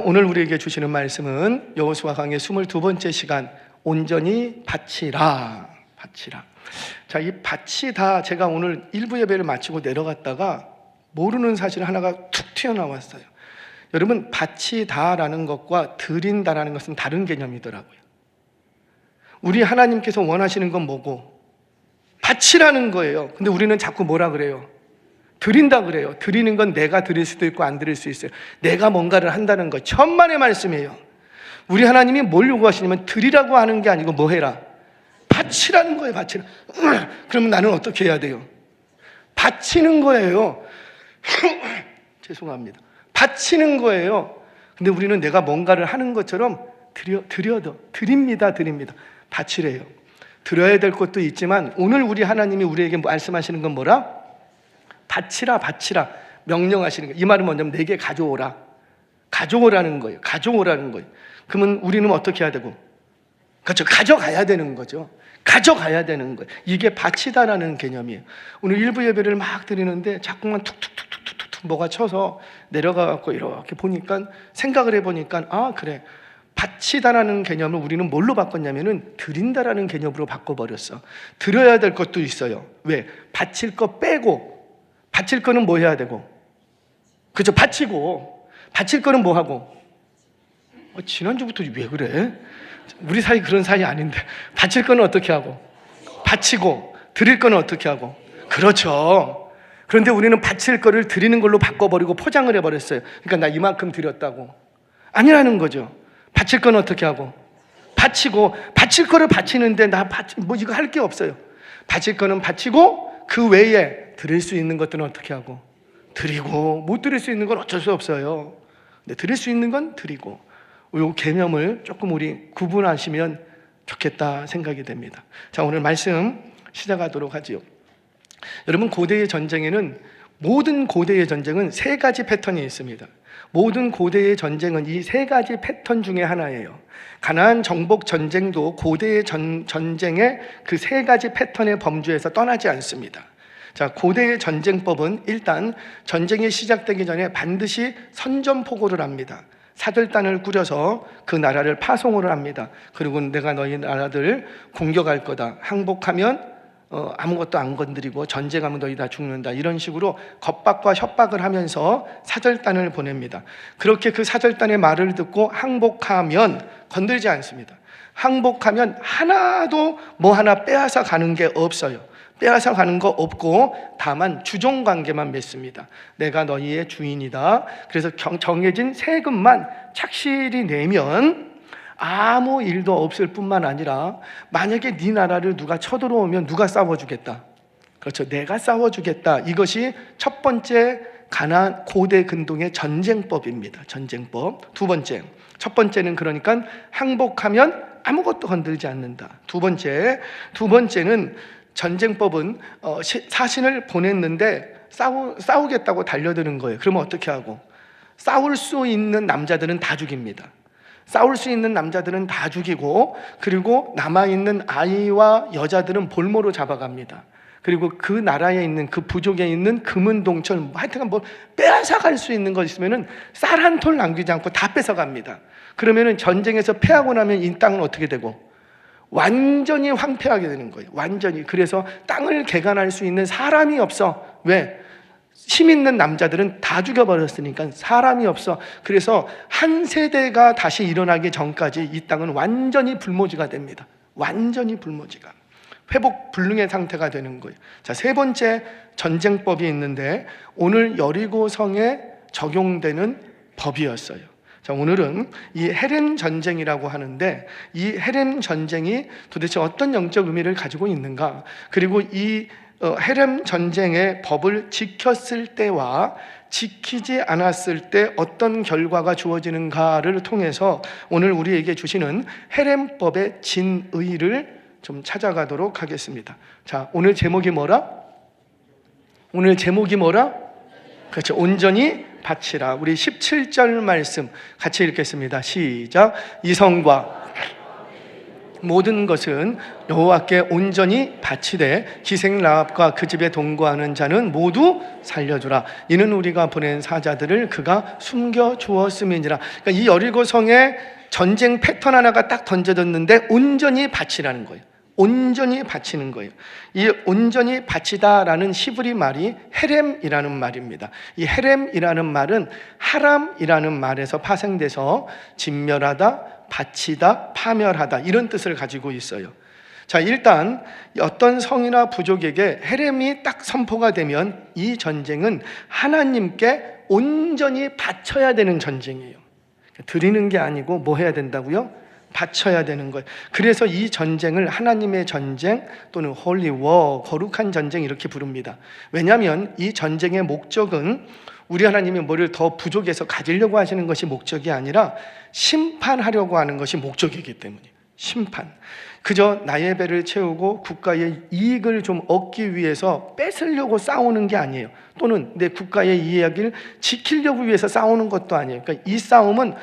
오늘 우리에게 주시는 말씀은 여호수아 강의 22번째 시간, 온전히 바치라. 자, 이 바치다, 제가 오늘 일부 예배를 마치고 내려갔다가 모르는 사실 하나가 툭 튀어나왔어요. 여러분, 바치다라는 것과 드린다라는 것은 다른 개념이더라고요. 우리 하나님께서 원하시는 건 뭐고? 바치라는 거예요. 근데 우리는 자꾸 뭐라 그래요? 드린다 그래요. 드리는 건 내가 드릴 수도 있고 안 드릴 수 있어요. 내가 뭔가를 한다는 거, 천만의 말씀이에요. 우리 하나님이 뭘 요구하시냐면 드리라고 하는 게 아니고 뭐 해라? 바치라는 거예요. 바치라. 그러면 나는 어떻게 해야 돼요? 바치는 거예요. 죄송합니다. 바치는 거예요. 근데 우리는 내가 뭔가를 하는 것처럼 드립니다. 바치래요. 드려야 될 것도 있지만 오늘 우리 하나님이 우리에게 말씀하시는 건 뭐라? 바치라 명령하시는 거예요. 이 말은 뭐냐면 내게 가져오라는 거예요. 그러면 우리는 어떻게 해야 되고? 그렇죠. 가져가야 되는 거죠. 이게 바치다라는 개념이에요. 오늘 일부 예배를 막 드리는데 자꾸만 툭툭툭툭툭툭 뭐가 쳐서 내려가갖고 이렇게 보니까, 생각을 해보니까, 아 그래, 바치다라는 개념을 우리는 뭘로 바꿨냐면은 드린다라는 개념으로 바꿔버렸어. 드려야 될 것도 있어요. 왜? 바칠 거 빼고. 바칠 거는 뭐 해야 되고? 그렇죠. 바치고. 바칠 거는 뭐 하고? 지난주부터 왜 그래? 우리 사이 그런 사이 아닌데. 바칠 거는 어떻게 하고? 바치고. 드릴 거는 어떻게 하고? 그렇죠. 그런데 우리는 바칠 거를 드리는 걸로 바꿔버리고 포장을 해버렸어요. 그러니까 나 이만큼 드렸다고. 아니라는 거죠. 바칠 거는 어떻게 하고? 바치고. 바칠 거를 바치는데 뭐 이거 할 게 없어요. 바칠 거는 바치고 그 외에 드릴 수 있는 것들은 어떻게 하고? 드리고. 못 드릴 수 있는 건 어쩔 수 없어요. 근데 드릴 수 있는 건 드리고. 이 개념을 조금 우리 구분하시면 좋겠다 생각이 됩니다. 자, 오늘 말씀 시작하도록 하지요. 여러분, 모든 고대의 전쟁은 세 가지 패턴이 있습니다. 모든 고대의 전쟁은 이 세 가지 패턴 중에 하나예요. 가나안 정복 전쟁도 고대의 전쟁의 그 세 가지 패턴의 범주에서 떠나지 않습니다. 자, 고대의 전쟁법은 일단 전쟁이 시작되기 전에 반드시 선전포고를 합니다. 사절단을 꾸려서 그 나라를 파송을 합니다. 그리고 내가 너희 나라들 공격할 거다. 항복하면 아무것도 안 건드리고 전쟁하면 너희 다 죽는다. 이런 식으로 겁박과 협박을 하면서 사절단을 보냅니다. 그렇게 그 사절단의 말을 듣고 항복하면 건들지 않습니다. 항복하면 하나도 뭐 하나 빼앗아 가는 게 없어요. 빼앗아 가는 거 없고 다만 주종관계만 맺습니다. 내가 너희의 주인이다. 그래서 정해진 세금만 착실히 내면 아무 일도 없을 뿐만 아니라, 만약에 네 나라를 누가 쳐들어오면 누가 싸워주겠다? 그렇죠. 내가 싸워주겠다. 이것이 첫 번째 가나안 고대 근동의 전쟁법입니다. 전쟁법. 첫 번째는 그러니까 항복하면 아무것도 건들지 않는다. 두 번째는 전쟁법은 사신을 보냈는데 싸우겠다고 달려드는 거예요. 그러면 어떻게 하고? 싸울 수 있는 남자들은 다 죽입니다. 싸울 수 있는 남자들은 다 죽이고, 그리고 남아있는 아이와 여자들은 볼모로 잡아갑니다. 그리고 그 나라에 있는, 그 부족에 있는 금은 동천, 하여튼 뭐 빼앗아 갈 수 있는 거 있으면은 쌀 한 톨 남기지 않고 다 뺏어갑니다. 그러면은 전쟁에서 패하고 나면 이 땅은 어떻게 되고? 완전히 황폐하게 되는 거예요. 완전히. 그래서 땅을 개간할 수 있는 사람이 없어. 왜? 힘 있는 남자들은 다 죽여버렸으니까 사람이 없어. 그래서 한 세대가 다시 일어나기 전까지 이 땅은 완전히 불모지가 됩니다. 완전히 불모지가. 회복 불능의 상태가 되는 거예요. 자, 세 번째 전쟁법이 있는데 오늘 여리고성에 적용되는 법이었어요. 자, 오늘은 이 헤렘 전쟁이라고 하는데, 이 헤렘 전쟁이 도대체 어떤 영적 의미를 가지고 있는가, 그리고 이 헤렘 전쟁의 법을 지켰을 때와 지키지 않았을 때 어떤 결과가 주어지는가를 통해서 오늘 우리에게 주시는 헤렘법의 진의를 좀 찾아가도록 하겠습니다. 자, 오늘 제목이 뭐라? 그렇죠. 온전히 바치라. 우리 17절 말씀 같이 읽겠습니다. 시작. 이성과 모든 것은 여호와께 온전히 바치되 기생 라합과 그 집에 동거하는 자는 모두 살려주라. 이는 우리가 보낸 사자들을 그가 숨겨 주었음이니라. 그러니까 이 여리고 성에 전쟁 패턴 하나가 딱 던져졌는데 온전히 바치라는 거예요. 온전히 바치는 거예요. 이 온전히 바치다라는 히브리 말이 헤렘이라는 말입니다. 이 헤렘이라는 말은 하람이라는 말에서 파생돼서 진멸하다, 바치다, 파멸하다 이런 뜻을 가지고 있어요. 자, 일단 어떤 성이나 부족에게 헤렘이 딱 선포가 되면 이 전쟁은 하나님께 온전히 바쳐야 되는 전쟁이에요. 드리는 게 아니고 뭐 해야 된다고요? 바쳐야 되는 거예요. 그래서 이 전쟁을 하나님의 전쟁 또는 홀리 워, 거룩한 전쟁 이렇게 부릅니다. 왜냐하면 이 전쟁의 목적은 우리 하나님이 뭐를 더 부족해서 가지려고 하시는 것이 목적이 아니라 심판하려고 하는 것이 목적이기 때문이에요. 심판. 그저 나의 배를 채우고 국가의 이익을 좀 얻기 위해서 뺏으려고 싸우는 게 아니에요. 또는 내 국가의 이익을 지키려고 위해서 싸우는 것도 아니에요. 그러니까 이 싸움은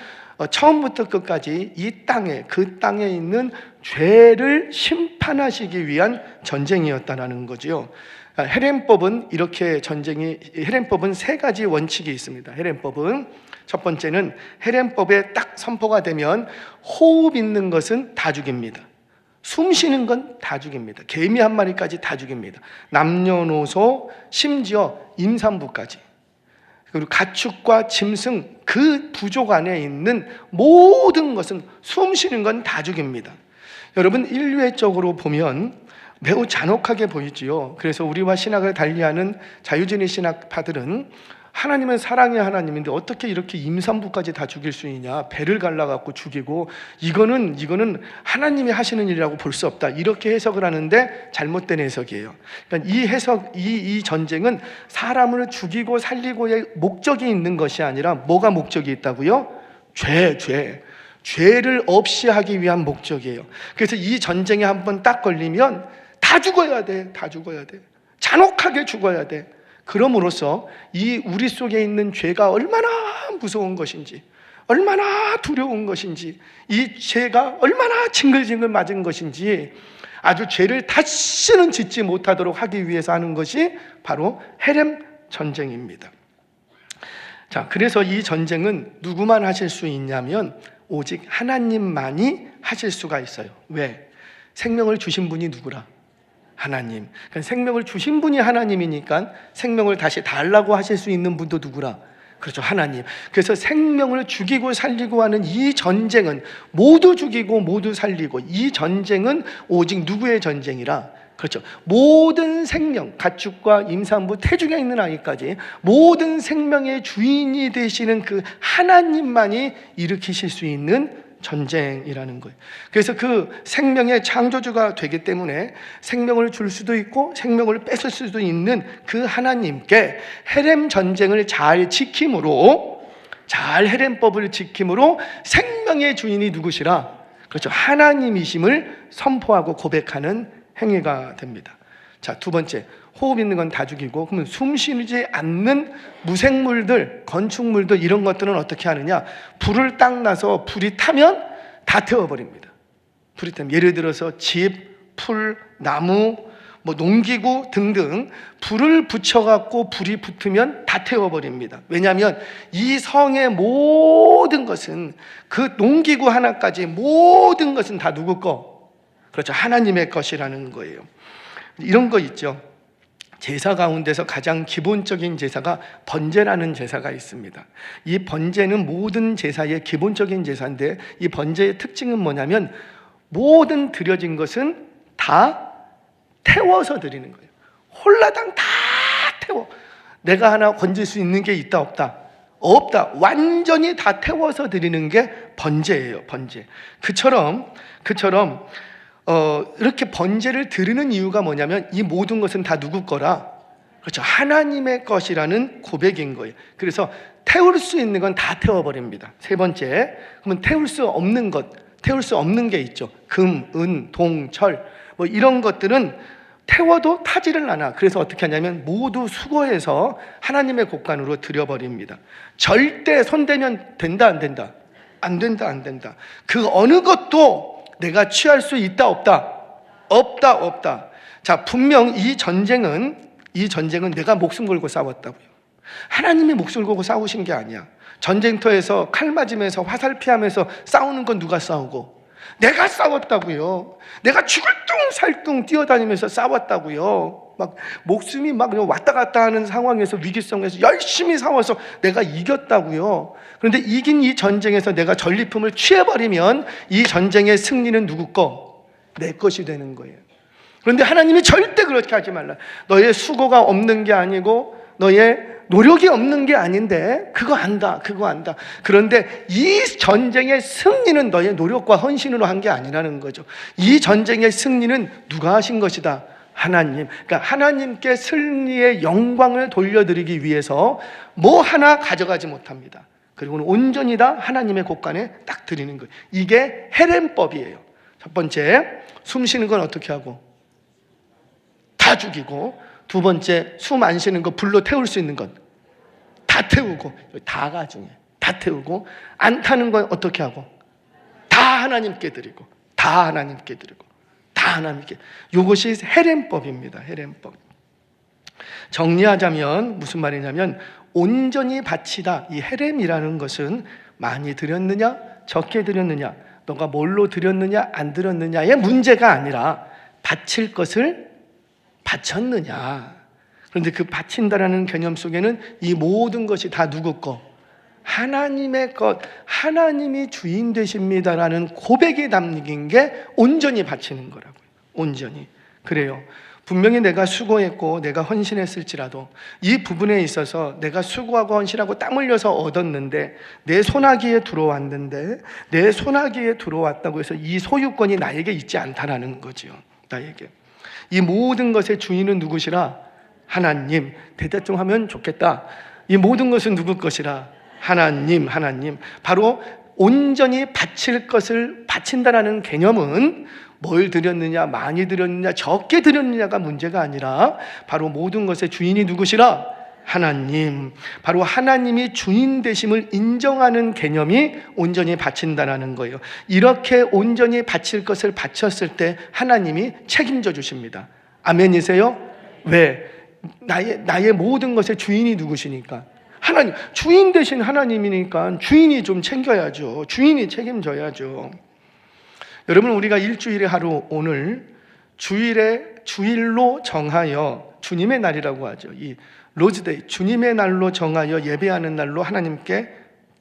처음부터 끝까지 이 땅에, 그 땅에 있는 죄를 심판하시기 위한 전쟁이었다는 거죠. 헤렘법은 이렇게 헤렘법은 세 가지 원칙이 있습니다. 헤렘법은 첫 번째는 헤렘법에 딱 선포가 되면 호흡 있는 것은 다 죽입니다. 숨 쉬는 건 다 죽입니다. 개미 한 마리까지 다 죽입니다. 남녀노소 심지어 임산부까지. 그리고 가축과 짐승 그 부족 안에 있는 모든 것은 숨 쉬는 건 다 죽입니다. 여러분 인류애적으로 보면 매우 잔혹하게 보이지요. 그래서 우리와 신학을 달리하는 자유주의 신학파들은 하나님은 사랑의 하나님인데 어떻게 이렇게 임산부까지 다 죽일 수 있냐, 배를 갈라갖고 죽이고 이거는 하나님이 하시는 일이라고 볼 수 없다 이렇게 해석을 하는데 잘못된 해석이에요. 그러니까 이 전쟁은 사람을 죽이고 살리고의 목적이 있는 것이 아니라 뭐가 목적이 있다고요? 죄를 없이 하기 위한 목적이에요. 그래서 이 전쟁에 한번 딱 걸리면 다 죽어야 돼. 잔혹하게 죽어야 돼. 그럼으로써 이 우리 속에 있는 죄가 얼마나 무서운 것인지, 얼마나 두려운 것인지, 이 죄가 얼마나 징글징글 맞은 것인지 아주 죄를 다시는 짓지 못하도록 하기 위해서 하는 것이 바로 헤렘 전쟁입니다. 자, 그래서 이 전쟁은 누구만 하실 수 있냐면 오직 하나님만이 하실 수가 있어요. 왜? 생명을 주신 분이 누구라? 하나님. 그러니까 생명을 주신 분이 하나님이니까 생명을 다시 달라고 하실 수 있는 분도 누구라? 그렇죠, 하나님. 그래서 생명을 죽이고 살리고 하는 이 전쟁은 모두 죽이고 모두 살리고 이 전쟁은 오직 누구의 전쟁이라? 그렇죠. 모든 생명, 가축과 임산부, 태중에 있는 아이까지 모든 생명의 주인이 되시는 그 하나님만이 일으키실 수 있는 전쟁이라는 거예요. 그래서 그 생명의 창조주가 되기 때문에 생명을 줄 수도 있고 생명을 뺏을 수도 있는 그 하나님께 헤렘 전쟁을 잘 지킴으로, 잘 헤렘법을 지킴으로 생명의 주인이 누구시라? 그렇죠, 하나님이심을 선포하고 고백하는 행위가 됩니다. 자, 두 번째, 호흡 있는 건 다 죽이고, 그러면 숨 쉬지 않는 무생물들, 건축물들 이런 것들은 어떻게 하느냐? 불을 딱 나서 불이 타면 다 태워버립니다. 불이 타면 예를 들어서 집, 풀, 나무, 농기구 등등 불을 붙여갖고 불이 붙으면 다 태워버립니다. 왜냐하면 이 성의 모든 것은 그 농기구 하나까지 모든 것은 다 누구 거? 그렇죠, 하나님의 것이라는 거예요. 이런 거 있죠. 제사 가운데서 가장 기본적인 제사가 번제라는 제사가 있습니다. 이 번제는 모든 제사의 기본적인 제사인데 이 번제의 특징은 뭐냐면 모든 드려진 것은 다 태워서 드리는 거예요. 홀라당 다 태워. 내가 하나 건질 수 있는 게 있다 없다? 없다. 완전히 다 태워서 드리는 게 번제예요. 번제. 그처럼 이렇게 번제를 드리는 이유가 뭐냐면 이 모든 것은 다 누구 거라? 그렇죠, 하나님의 것이라는 고백인 거예요. 그래서 태울 수 있는 건 다 태워버립니다. 세 번째, 그러면 태울 수 없는 것, 태울 수 없는 게 있죠. 금, 은, 동, 철 이런 것들은 태워도 타지를 않아. 그래서 어떻게 하냐면 모두 수거해서 하나님의 곳간으로 드려버립니다. 절대 손대면 된다 안 된다? 안 된다. 그 어느 것도 내가 취할 수 있다 없다? 없다 없다. 자, 분명 이 전쟁은 내가 목숨 걸고 싸웠다고요. 하나님이 목숨을 걸고 싸우신 게 아니야. 전쟁터에서 칼 맞으면서 화살 피하면서 싸우는 건 누가 싸우고? 내가 싸웠다고요. 내가 죽을 둥 살 둥 뛰어다니면서 싸웠다고요. 막 목숨이 막 왔다 갔다 하는 상황에서, 위기성에서 열심히 싸워서 내가 이겼다고요. 그런데 이긴 이 전쟁에서 내가 전리품을 취해버리면 이 전쟁의 승리는 누구 거? 내 것이 되는 거예요. 그런데 하나님이 절대 그렇게 하지 말라. 너의 수고가 없는 게 아니고 너의 노력이 없는 게 아닌데 그거 안다. 그런데 이 전쟁의 승리는 너의 노력과 헌신으로 한 게 아니라는 거죠. 이 전쟁의 승리는 누가 하신 것이다? 하나님. 그러니까 하나님께 승리의 영광을 돌려드리기 위해서 뭐 하나 가져가지 못합니다. 그리고는 온전히 다 하나님의 곳간에 딱 드리는 거예요. 이게 헤렘법이에요. 첫 번째, 숨 쉬는 건 어떻게 하고? 다 죽이고, 두 번째, 숨 안 쉬는 거, 불로 태울 수 있는 건 다 태우고, 다가 중요해. 다 태우고, 안 타는 건 어떻게 하고? 다 하나님께 드리고, 다 하나님께 드리고, 다 하나님께. 이것이 헤렘법입니다. 헤렘법. 정리하자면 무슨 말이냐면, 온전히 바치다. 이 헤렘이라는 것은 많이 드렸느냐, 적게 드렸느냐, 너가 뭘로 드렸느냐, 안 드렸느냐의 문제가 아니라 바칠 것을 바쳤느냐. 그런데 그 바친다라는 개념 속에는 이 모든 것이 다 누구 거? 하나님의 것, 하나님이 주인 되십니다라는 고백이 담긴 게 온전히 바치는 거라고요. 온전히. 그래요. 분명히 내가 수고했고 내가 헌신했을지라도 이 부분에 있어서 내가 수고하고 헌신하고 땀 흘려서 얻었는데 내 손아귀에 들어왔는데 내 손아귀에 들어왔다고 해서 이 소유권이 나에게 있지 않다라는 거죠. 나에게. 이 모든 것의 주인은 누구시라? 하나님. 대답 좀 하면 좋겠다. 이 모든 것은 누구 것이라? 하나님. 바로 온전히 바칠 것을 바친다라는 개념은 뭘 드렸느냐, 많이 드렸느냐, 적게 드렸느냐가 문제가 아니라 바로 모든 것의 주인이 누구시라? 하나님. 바로 하나님이 주인 되심을 인정하는 개념이 온전히 바친다라는 거예요. 이렇게 온전히 바칠 것을 바쳤을 때 하나님이 책임져 주십니다. 아멘이세요? 왜? 나의 모든 것의 주인이 누구시니까? 하나님. 주인 되신 하나님이니까 주인이 좀 챙겨야죠. 주인이 책임져야죠. 여러분, 우리가 일주일에 하루, 오늘 주일로 정하여, 주님의 날이라고 하죠. 이 로즈데이, 주님의 날로 정하여 예배하는 날로 하나님께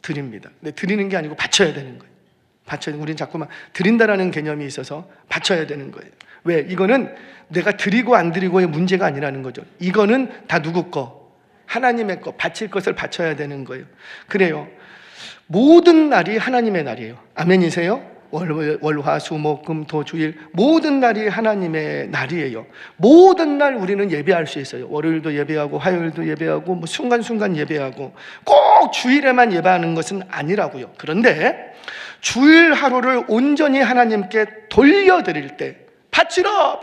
드립니다. 근데 드리는 게 아니고 바쳐야 되는 거예요. 우리는 자꾸만 드린다라는 개념이 있어서 바쳐야 되는 거예요. 왜? 이거는 내가 드리고 안 드리고의 문제가 아니라는 거죠. 이거는 다 누구 거? 하나님의 거, 바칠 것을 바쳐야 되는 거예요. 그래요. 모든 날이 하나님의 날이에요. 아멘이세요? 월화 수목금 토 주일 모든 날이 하나님의 날이에요. 모든 날 우리는 예배할 수 있어요. 월요일도 예배하고 화요일도 예배하고 뭐 순간순간 예배하고 꼭 주일에만 예배하는 것은 아니라고요. 그런데 주일 하루를 온전히 하나님께 돌려드릴 때 바치라.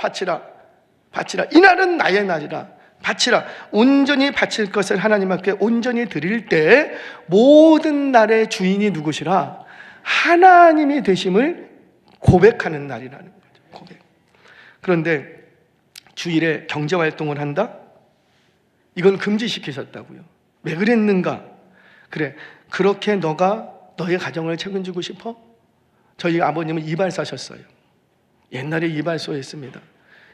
이날은 나의 날이라. 바치라. 온전히 바칠 것을 하나님 앞에 온전히 드릴 때 모든 날의 주인이 누구시라? 하나님이 되심을 고백하는 날이라는 거죠. 고백. 그런데 주일에 경제활동을 한다? 이건 금지시키셨다고요. 왜 그랬는가? 그래, 그렇게 너가 너의 가정을 책임지고 싶어? 저희 아버님은 이발사셨어요. 옛날에 이발소 했습니다.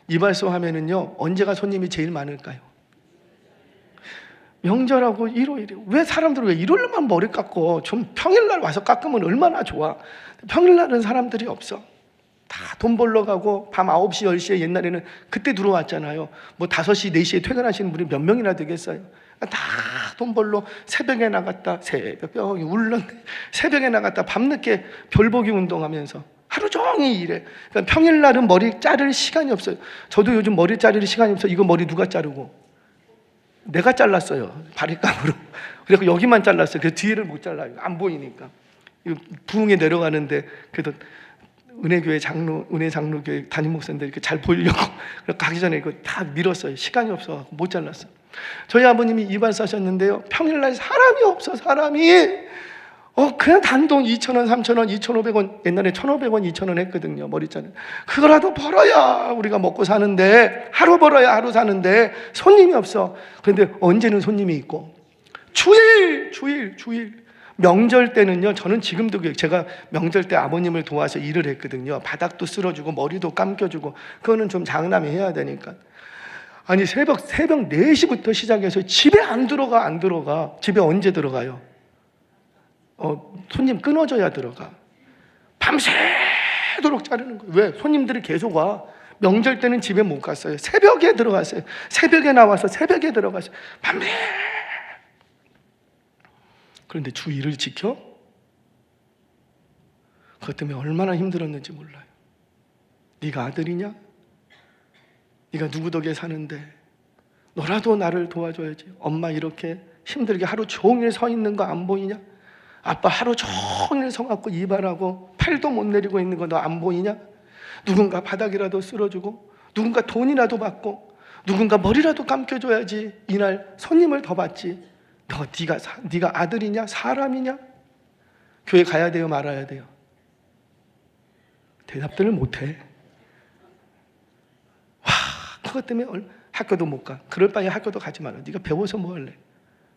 이발소 하면은요, 언제가 손님이 제일 많을까요? 명절하고 일요일에. 왜 사람들은 왜 일요일만 머리 깎고 좀 평일날 와서 깎으면 얼마나 좋아. 평일날은 사람들이 없어. 다 돈 벌러 가고 밤 9시 10시에 옛날에는 그때 들어왔잖아요. 뭐 5시 4시에 퇴근하시는 분이 몇 명이나 되겠어요. 다 돈 벌러 새벽에 나갔다, 새벽이 울렁 새벽에 나갔다 밤늦게 별보기 운동하면서 하루 종일 일해. 그러니까 평일날은 머리 자를 시간이 없어요. 저도 요즘 머리 자를 시간이 없어요. 이거 머리 누가 자르고? 내가 잘랐어요. 바리감으로. 그래서 여기만 잘랐어요. 그래서 뒤를 못 잘라요. 안 보이니까. 부흥에 내려가는데 그래도 은혜 장로교회 담임 목사님들 이렇게 잘 보이려고 가기 전에 이거 다 밀었어요. 시간이 없어 못 잘랐어. 저희 아버님이 이발사셨는데요. 평일날 사람이 없어. 사람이 그냥 단돈 2,000원, 3,000원, 2,500원, 옛날에 1,500원, 2,000원 했거든요. 머리자는. 그거라도 벌어야 우리가 먹고 사는데, 하루 벌어야 하루 사는데 손님이 없어. 그런데 언제는 손님이 있고, 주일. 명절 때는요, 저는 지금도 제가 명절 때 아버님을 도와서 일을 했거든요. 바닥도 쓸어주고 머리도 감겨주고, 그거는 좀 장남이 해야 되니까. 아니 새벽 4시부터 시작해서 집에 안 들어가. 집에 언제 들어가요? 손님 끊어져야 들어가. 밤새도록 자르는 거예요. 왜? 손님들이 계속 와. 명절 때는 집에 못 갔어요. 새벽에 들어갔어요. 새벽에 나와서 새벽에 들어갔어요. 밤새. 그런데 주일을 지켜? 그것 때문에 얼마나 힘들었는지 몰라요. 네가 아들이냐? 네가 누구 덕에 사는데 너라도 나를 도와줘야지. 엄마 이렇게 힘들게 하루 종일 서 있는 거 안 보이냐? 아빠 하루 종일 서갖고 이발하고 팔도 못 내리고 있는 거 너 안 보이냐? 누군가 바닥이라도 쓸어주고, 누군가 돈이라도 받고, 누군가 머리라도 감겨줘야지 이날 손님을 더 받지. 네가 아들이냐? 사람이냐? 교회 가야 돼요? 말아야 돼요? 대답들을 못해. 그것 때문에 학교도 못 가. 그럴 바에 학교도 가지 마라. 네가 배워서 뭐 할래?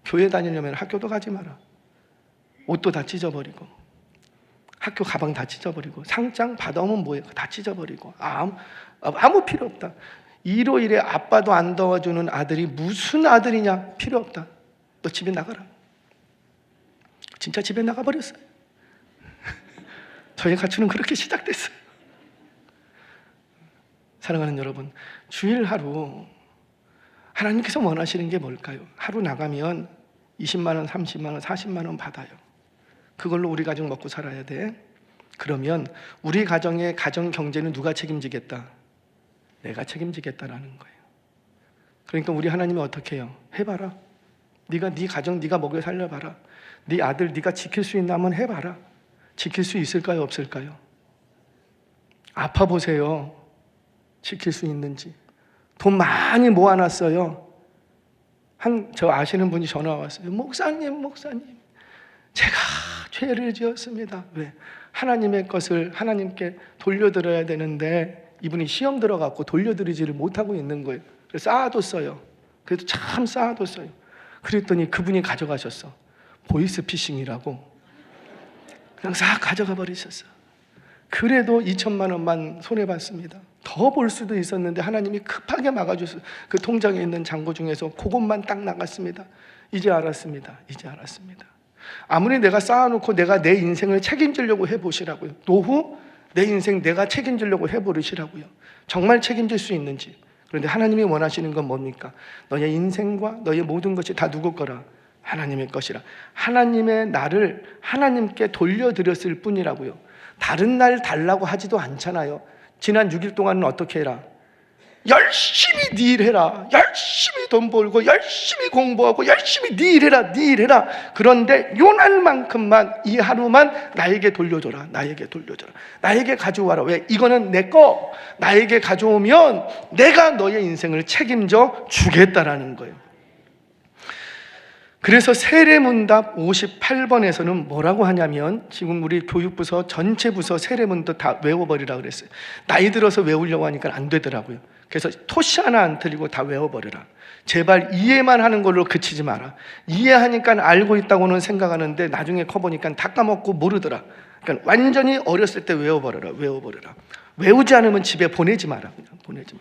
교회 다니려면 학교도 가지 마라. 옷도 다 찢어버리고, 학교 가방 다 찢어버리고, 상장 받아오면 뭐해? 다 찢어버리고, 아무 필요 없다. 일요일에 아빠도 안 도와주는 아들이 무슨 아들이냐? 필요 없다. 너 집에 나가라. 진짜 집에 나가버렸어요. 저희 가출은 그렇게 시작됐어요. 사랑하는 여러분, 주일 하루 하나님께서 원하시는 게 뭘까요? 하루 나가면 20만 원, 30만 원, 40만 원 받아요. 그걸로 우리 가정 먹고 살아야 돼. 그러면 우리 가정의 가정 경제는 누가 책임지겠다? 내가 책임지겠다라는 거예요. 그러니까 우리 하나님이 어떻게 해요? 해봐라. 네가 네 가정 네가 먹여 살려봐라. 네 아들 네가 지킬 수 있나 한번 해봐라. 지킬 수 있을까요? 없을까요? 아파 보세요. 지킬 수 있는지. 돈 많이 모아놨어요. 저 아시는 분이 전화 왔어요. 목사님 제가 죄를 지었습니다. 왜? 하나님의 것을 하나님께 돌려드려야 되는데 이분이 시험 들어갖고 돌려드리지를 못하고 있는 거예요. 그래서 쌓아뒀어요. 그래도 참 쌓아뒀어요. 그랬더니 그분이 가져가셨어. 보이스피싱이라고 그냥 싹 가져가 버리셨어. 그래도 2천만 원만 손해봤습니다. 더 볼 수도 있었는데 하나님이 급하게 막아줬어요. 그 통장에 있는 잔고 중에서 그것만 딱 나갔습니다. 이제 알았습니다. 아무리 내가 쌓아놓고 내가 내 인생을 책임지려고 해보시라고요. 노후 내 인생 내가 책임지려고 해버리시라고요. 정말 책임질 수 있는지. 그런데 하나님이 원하시는 건 뭡니까? 너의 인생과 너의 모든 것이 다 누구 거라? 하나님의 것이라. 하나님의 나를 하나님께 돌려드렸을 뿐이라고요. 다른 날 달라고 하지도 않잖아요. 지난 6일 동안은 어떻게 해라? 열심히 네 일 해라. 열심히 돈 벌고 열심히 공부하고 열심히 네 일 해라. 그런데 요 날만큼만 이 하루만 나에게 돌려줘라. 나에게 가져와라. 왜? 이거는 내 거. 나에게 가져오면 내가 너의 인생을 책임져 주겠다라는 거예요. 그래서 세례문답 58번에서는 뭐라고 하냐면, 지금 우리 교육부서 전체 부서 세례문도 다 외워버리라 그랬어요. 나이 들어서 외우려고 하니까 안 되더라고요. 그래서 토시 하나 안 틀리고 다 외워버려라. 제발 이해만 하는 걸로 그치지 마라. 이해하니까 알고 있다고는 생각하는데 나중에 커보니까 다 까먹고 모르더라. 그러니까 완전히 어렸을 때 외워버려라. 외우지 않으면 집에 보내지 마라. 그냥 보내지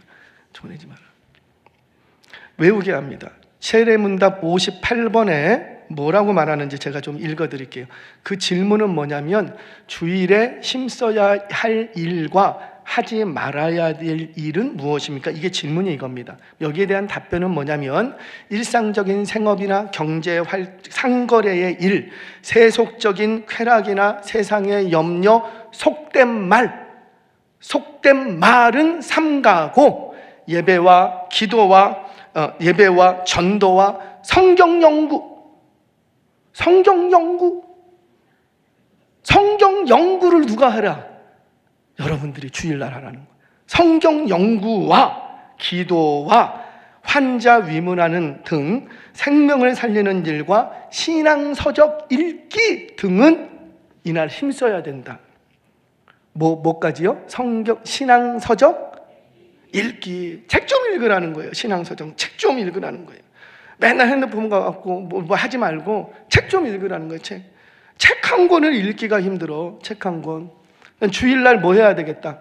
마라. 외우게 합니다. 세례문답 58번에 뭐라고 말하는지 제가 좀 읽어드릴게요. 그 질문은 뭐냐면, 주일에 힘써야 할 일과 하지 말아야 될 일은 무엇입니까? 이게 질문이 이겁니다. 여기에 대한 답변은 뭐냐면, 일상적인 생업이나 경제 상거래의 일, 세속적인 쾌락이나 세상의 염려, 속된 말은 삼가고 예배와 기도와 예배와 전도와 성경 연구를 누가 하라? 여러분들이 주일날 하라는 거예요. 성경 연구와 기도와 환자 위문하는 등 생명을 살리는 일과 신앙서적 읽기 등은 이날 힘써야 된다. 뭐까지요? 성경, 신앙서적 읽기. 책 좀 읽으라는 거예요. 신앙서적 책 좀 읽으라는 거예요. 맨날 핸드폰 가갖고 뭐 하지 말고 책 좀 읽으라는 거예요. 책 한 권을 읽기가 힘들어. 책 한 권. 주일날 뭐 해야 되겠다?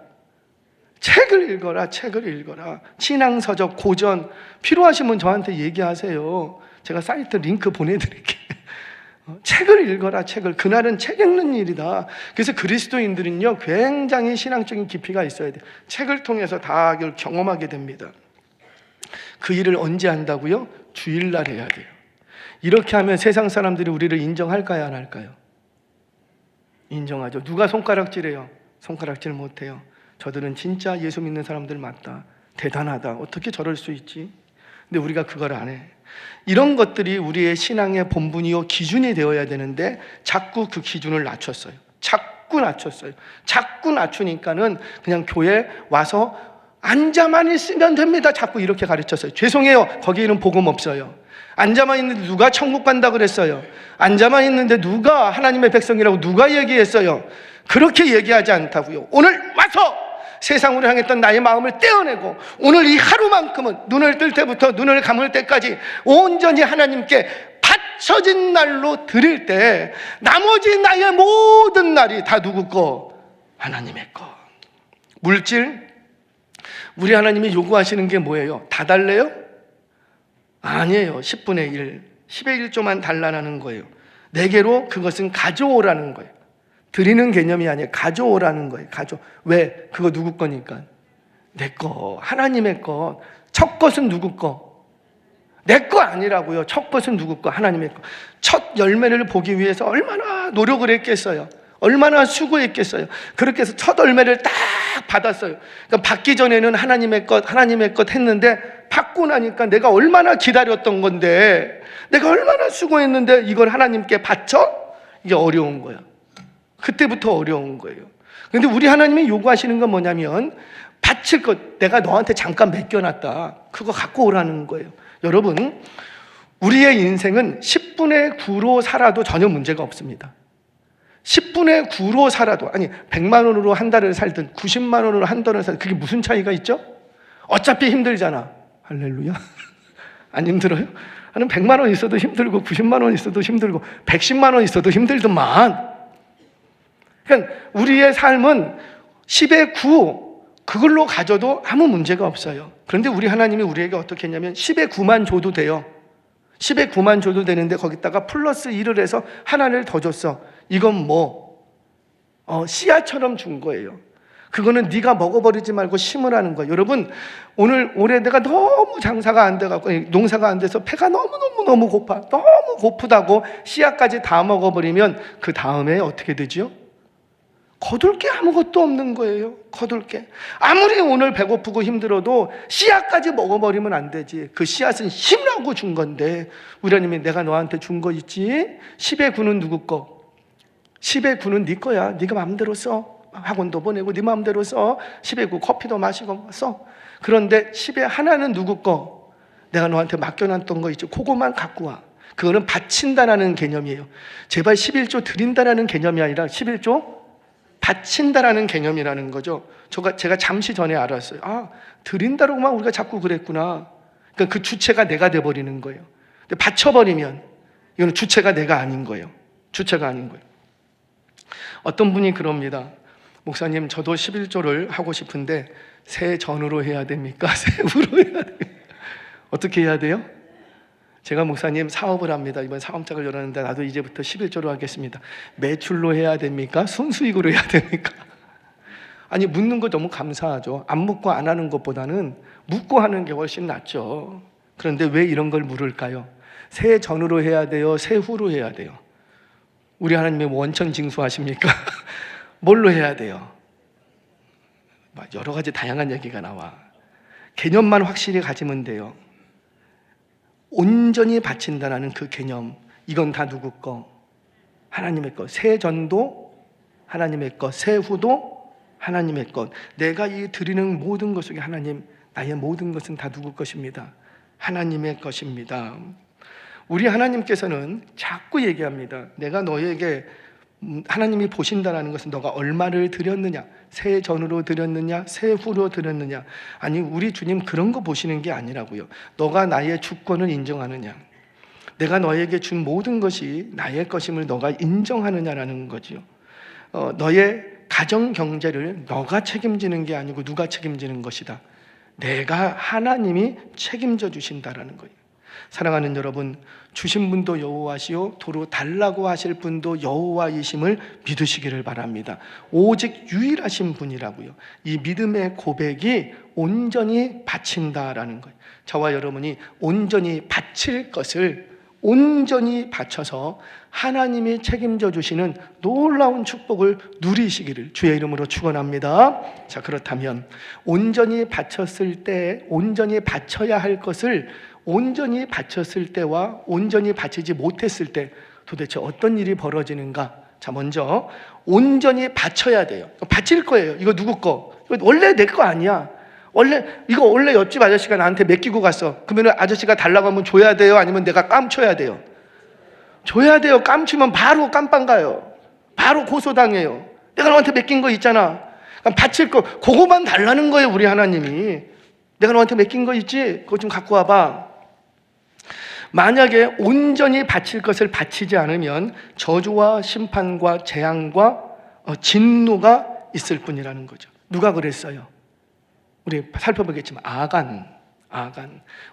책을 읽어라. 책을 읽어라. 신앙서적, 고전 필요하시면 저한테 얘기하세요. 제가 사이트 링크 보내드릴게요. 책을 읽어라. 책을. 그날은 책 읽는 일이다. 그래서 그리스도인들은요 굉장히 신앙적인 깊이가 있어야 돼요. 책을 통해서 다 경험하게 됩니다. 그 일을 언제 한다고요? 주일날 해야 돼요. 이렇게 하면 세상 사람들이 우리를 인정할까요? 안 할까요? 인정하죠. 누가 손가락질해요? 손가락질 못해요. 저들은 진짜 예수 믿는 사람들 맞다. 대단하다. 어떻게 저럴 수 있지? 근데 우리가 그걸 안 해. 이런 것들이 우리의 신앙의 본분이요 기준이 되어야 되는데 자꾸 그 기준을 낮췄어요. 자꾸 낮췄어요. 자꾸 낮추니까는 그냥 교회 와서 앉아만 있으면 됩니다. 자꾸 이렇게 가르쳤어요. 죄송해요. 거기에는 복음 없어요. 앉아만 있는데 누가 천국 간다 그랬어요? 앉아만 있는데 누가 하나님의 백성이라고 누가 얘기했어요? 그렇게 얘기하지 않다고요. 오늘 와서 세상으로 향했던 나의 마음을 떼어내고 오늘 이 하루만큼은 눈을 뜰 때부터 눈을 감을 때까지 온전히 하나님께 바쳐진 날로 드릴 때 나머지 나의 모든 날이 다 누구 거? 하나님의 거. 물질, 우리 하나님이 요구하시는 게 뭐예요? 다 달래요? 아니에요. 10분의 1, 10의 1조만 달라는 거예요. 내게로 그것은 가져오라는 거예요. 드리는 개념이 아니에요. 가져오라는 거예요. 왜? 그거 누구 거니까? 내 거, 하나님의 거. 첫 것은 누구 거? 내 거 아니라고요. 첫 것은 누구 거? 하나님의 거. 첫 열매를 보기 위해서 얼마나 노력을 했겠어요. 얼마나 수고했겠어요. 그렇게 해서 첫 열매를 딱 받았어요. 그러니까 받기 전에는 하나님의 것 했는데 받고 나니까 내가 얼마나 기다렸던 건데, 내가 얼마나 수고했는데 이걸 하나님께 바쳐? 이게 어려운 거야. 그때부터 어려운 거예요. 그런데 우리 하나님이 요구하시는 건 뭐냐면 바칠 것, 내가 너한테 잠깐 맡겨놨다. 그거 갖고 오라는 거예요. 여러분, 우리의 인생은 10분의 9로 살아도 전혀 문제가 없습니다. 10분의 9로 살아도, 아니 100만 원으로 한 달을 살든 90만 원으로 한 달을 살든 그게 무슨 차이가 있죠? 어차피 힘들잖아. 할렐루야. 안 힘들어요? 나는 100만 원 있어도 힘들고 90만 원 있어도 힘들고 110만 원 있어도 힘들더만. 그러니까 우리의 삶은 10의 9 그걸로 가져도 아무 문제가 없어요. 그런데 우리 하나님이 우리에게 어떻게 했냐면 10의 9만 줘도 돼요. 10의 9만 줘도 되는데 거기다가 플러스 1을 해서 하나를 더 줬어. 이건 씨앗처럼 준 거예요. 그거는 네가 먹어버리지 말고 심으라는 거예요. 여러분, 올해 내가 너무 장사가 안 돼갖고 농사가 안 돼서 배가 너무 고파. 너무 고프다고 씨앗까지 다 먹어버리면 그 다음에 어떻게 되죠? 거둘 게 아무것도 없는 거예요. 거둘 게. 아무리 오늘 배고프고 힘들어도 씨앗까지 먹어버리면 안 되지. 그 씨앗은 힘라고 준 건데 우리 하나님이 내가 너한테 준 거 있지? 10의 9는 누구 거? 10의 9는 네 거야. 네가 마음대로 써. 학원도 보내고 네 마음대로 써. 10의 9 커피도 마시고 써. 그런데 10의 하나는 누구 거? 내가 너한테 맡겨놨던 거 있죠. 그거만 갖고 와. 그거는 바친다라는 개념이에요. 제발 11조 드린다라는 개념이 아니라 11조 바친다라는 개념이라는 거죠. 제가 잠시 전에 알았어요. 드린다로만 우리가 자꾸 그랬구나. 그러니까 그 주체가 내가 돼버리는 거예요. 근데 바쳐버리면 이거는 주체가 내가 아닌 거예요. 주체가 아닌 거예요. 어떤 분이 그럽니다. 목사님, 저도 11조를 하고 싶은데 새 전으로 해야 됩니까? 새 후로 해야 됩니까? 어떻게 해야 돼요? 제가 목사님 사업을 합니다. 이번 사업장을 열었는데 나도 이제부터 11조로 하겠습니다. 매출로 해야 됩니까? 순수익으로 해야 됩니까? 아니, 묻는 거 너무 감사하죠. 안 묻고 안 하는 것보다는 묻고 하는 게 훨씬 낫죠. 그런데 왜 이런 걸 물을까요? 새 전으로 해야 돼요? 새 후로 해야 돼요? 우리 하나님이 원천 징수하십니까? 뭘로 해야 돼요? 여러 가지 다양한 얘기가 나와. 개념만 확실히 가지면 돼요. 온전히 바친다라는 그 개념, 이건 다 누구 거? 하나님의 것. 새 전도 하나님의 것, 새 후도 하나님의 것. 내가 이 드리는 모든 것 속에 하나님, 나의 모든 것은 다 누구 것입니다? 하나님의 것입니다. 우리 하나님께서는 자꾸 얘기합니다. 내가 너에게 하나님이 보신다라는 것은 너가 얼마를 드렸느냐, 새 전으로 드렸느냐, 새 후로 드렸느냐. 아니, 우리 주님 그런 거 보시는 게 아니라고요. 너가 나의 주권을 인정하느냐, 내가 너에게 준 모든 것이 나의 것임을 너가 인정하느냐라는 거지요. 너의 가정 경제를 너가 책임지는 게 아니고 누가 책임지는 것이다. 내가 하나님이 책임져 주신다라는 거예요. 사랑하는 여러분, 주신 분도 여호와시요 도로 달라고 하실 분도 여호와이심을 믿으시기를 바랍니다. 오직 유일하신 분이라고요. 이 믿음의 고백이 온전히 바친다라는 거예요. 저와 여러분이 온전히 바칠 것을 온전히 바쳐서 하나님이 책임져 주시는 놀라운 축복을 누리시기를 주의 이름으로 축원합니다. 자, 그렇다면 온전히 바쳤을 때, 온전히 바쳐야 할 것을 온전히 바쳤을 때와 온전히 바치지 못했을 때 도대체 어떤 일이 벌어지는가? 자, 먼저 온전히 바쳐야 돼요. 바칠 거예요. 이거 누구 거? 이거 원래 내 거 아니야. 이거 원래 옆집 아저씨가 나한테 맡기고 갔어. 그러면 아저씨가 달라고 하면 줘야 돼요? 아니면 내가 깜쳐야 돼요? 줘야 돼요. 깜치면 바로 깜빵 가요. 바로 고소당해요. 내가 너한테 맡긴 거 있잖아. 그러니까 바칠 거 그거만 달라는 거예요. 우리 하나님이. 내가 너한테 맡긴 거 있지? 그거 좀 갖고 와봐. 만약에 온전히 바칠 것을 바치지 않으면 저주와 심판과 재앙과 진노가 있을 뿐이라는 거죠. 누가 그랬어요? 우리 살펴보겠지만 아간.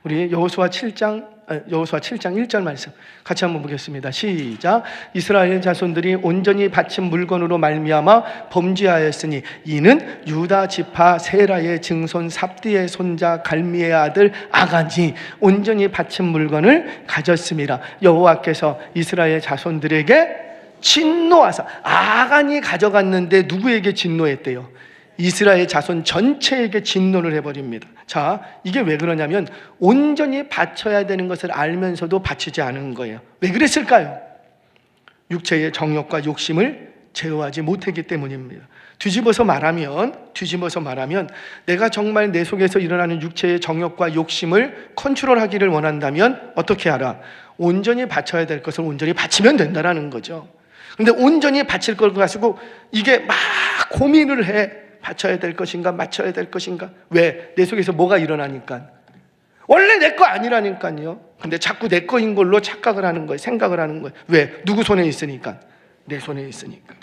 우리 여호수아 7장 1절 말씀 같이 한번 보겠습니다. 시작. 이스라엘 자손들이 온전히 바친 물건으로 말미암아 범죄하였으니 이는 유다 지파 세라의 증손 삽디의 손자 갈미의 아들 아간이 온전히 바친 물건을 가졌습니다. 여호와께서 이스라엘 자손들에게 진노하사, 아간이 가져갔는데 누구에게 진노했대요? 이스라엘 자손 전체에게 진노를 해버립니다. 자, 이게 왜 그러냐면 온전히 바쳐야 되는 것을 알면서도 바치지 않은 거예요. 왜 그랬을까요? 육체의 정욕과 욕심을 제어하지 못했기 때문입니다. 뒤집어서 말하면 내가 정말 내 속에서 일어나는 육체의 정욕과 욕심을 컨트롤하기를 원한다면 어떻게 하라? 온전히 바쳐야 될 것을 온전히 바치면 된다라는 거죠. 근데 온전히 바칠 걸 가지고 이게 막 고민을 해. 바쳐야 될 것인가 맞춰야 될 것인가. 왜? 내 속에서 뭐가 일어나니까. 원래 내 거 아니라니까요. 근데 자꾸 내 거인 걸로 착각을 하는 거예요. 생각을 하는 거예요. 왜? 누구 손에 있으니까. 내 손에 있으니까.